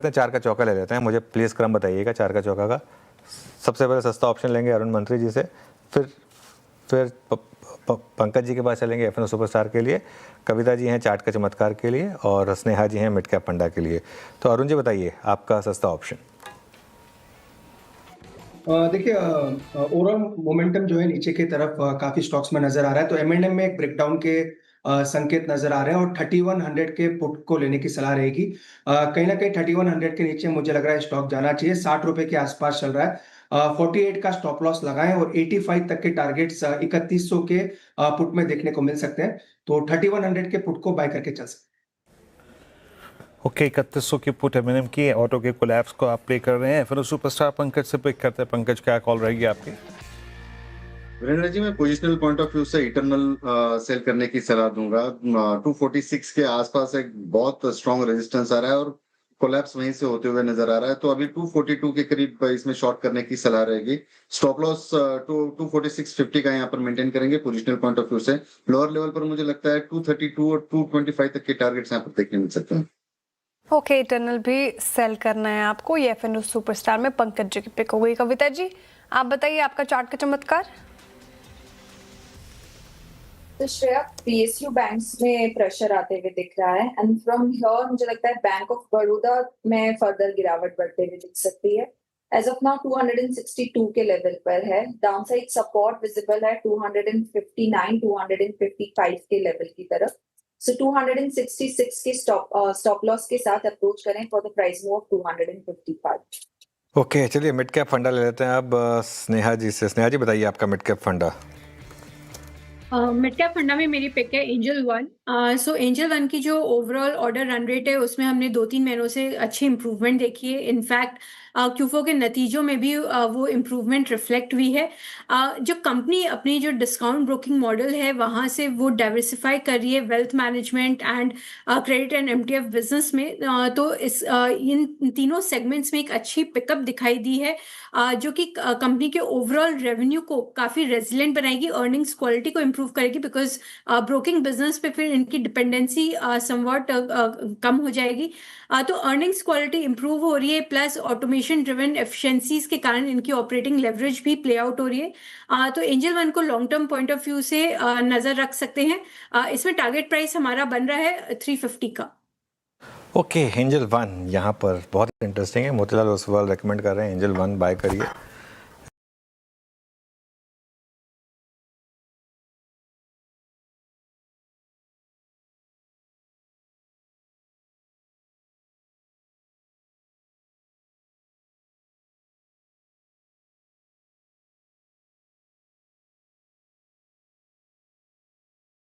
हैं 4 का चौका ले लेते हैं, मुझे प्लीज़ क्रम बताइएगा 4 का चौका का। सबसे पहले सस्ता ऑप्शन लेंगे अरुण मंत्री जी से, फिर पंकज जी के पास चलेंगे एफएनओ सुपरस्टार के लिए, कविता जी हैं चार्ट का चमत्कार के लिए, और स्नेहा जी हैं मिड कैप फंडा के लिए। तो अरुण जी बताइए आपका सस्ता ऑप्शन। देखिए, ओवरऑल मोमेंटम जो है नीचे की तरफ काफी स्टॉक्स में नजर आ रहा है, तो एम&एम में एक ब्रेकडाउन के संकेत नजर आ रहे हैं और 3100 के पुट को लेने की सलाह रहेगी। कहीं ना कहीं 3100 के नीचे मुझे लग रहा है स्टॉक जाना चाहिए, 60 रुपए के आसपास चल रहा है। 48 का स्टॉप लॉस लगाएं और 85 तक के टारगेट्स 3100 के पुट में देखने को मिल सकते हैं, तो 3100 के पुट को बाय करके चल सकते हैं। ओके, 3100 की पुट एम&एम की ऑटो के कोलैप्स को आप प्ले कर रहे हैं, फिर सुपरस्टार पंकज से पिक करते हैं। पंकज, क्या कॉल रहेगी आपकी? वीरेंद्र जी, मैं पोजिशनल पॉइंट ऑफ व्यू से इटरनल सेल करने की सलाह दूंगा। 246 के आसपास एक बहुत स्ट्रॉन्ग रेजिस्टेंस आ रहा है और कोलैप्स वहीं से होते हुए नजर आ रहा है, तो अभी 242 के करीब इसमें शॉर्ट करने की सलाह रहेगी। स्टॉप लॉस 246.50 का यहाँ पर मेंटेन करेंगे पोजिशनल पॉइंट ऑफ व्यू से। लोअर लेवल पर मुझे लगता है 232 और 225 तक के टारगेट्स यहाँ पर देखने मिल सकते हैं। ओके, इटर्नल भी सेल करना है आपको। ये एफएनओ सुपरस्टार में पंकज जी की पिक हो गई। कविता जी, आप बताइए आपका चार्ट का चमत्कार। तो श्रेया, पीएसयू बैंक्स में प्रेशर आते हुए दिख रहा है एंड फ्रॉम हियर मुझे लगता है बैंक ऑफ बड़ौदा में फर्दर गिरावट बढ़ते हुए दिख सकती है। एज ऑफ नाउ 262 के लेवल पर है, डाउनसाइड सपोर्ट विजिबल है 259 255 के लेवल की तरफ। सो 266 के स्टॉप लॉस के साथ अप्रोच करें for the price move of 255। Okay, चलिए मिड कैप फंडा ले लेते हैं अब स्नेहा जी से। स्नेहा जी बताइए आपका मिड कैप फंडा। मिड कैप फंडा में मेरी पिक है एंजल वन। सो एंजल वन की जो ओवरऑल ऑर्डर रन रेट है उसमें हमने 2-3 महीनों से अच्छी इंप्रूवमेंट देखी है। इनफैक्ट Q4 के नतीजों में भी वो इम्प्रूवमेंट रिफ्लेक्ट हुई है। जो कंपनी अपनी जो डिस्काउंट ब्रोकिंग मॉडल है वहाँ से वो डाइवर्सिफाई कर रही है wealth management and credit and MTF business में। तो इन तीनों सेगमेंट्स में एक अच्छी पिकअप दिखाई दी है, जो कि कंपनी के ओवरऑल रेवेन्यू को काफ़ी रेजिलेंट बनाएगी, अर्निंग्स क्वालिटी को इम्प्रूव करेगी, बिकॉज ब्रोकिंग बिजनेस पे फिर इनकी डिपेंडेंसी समवॉट कम हो जाएगी। तो अर्निंग्स क्वालिटी इंप्रूव हो रही है, प्लस ऑटोमेशन ड्रिवन एफिशिएंसीज के कारण इनकी ऑपरेटिंग लेवरेज भी प्ले आउट हो रही है। तो एंजल वन को long term point of view से नजर रख सकते हैं। इसमें टारगेट प्राइस हमारा बन रहा है 350 का। ओके, एंजल वन यहाँ पर बहुत इंटरेस्टिंग है, मोतीलाल ओसवाल रेकमेंड कर रहे हैं एंजल वन बाय करिए।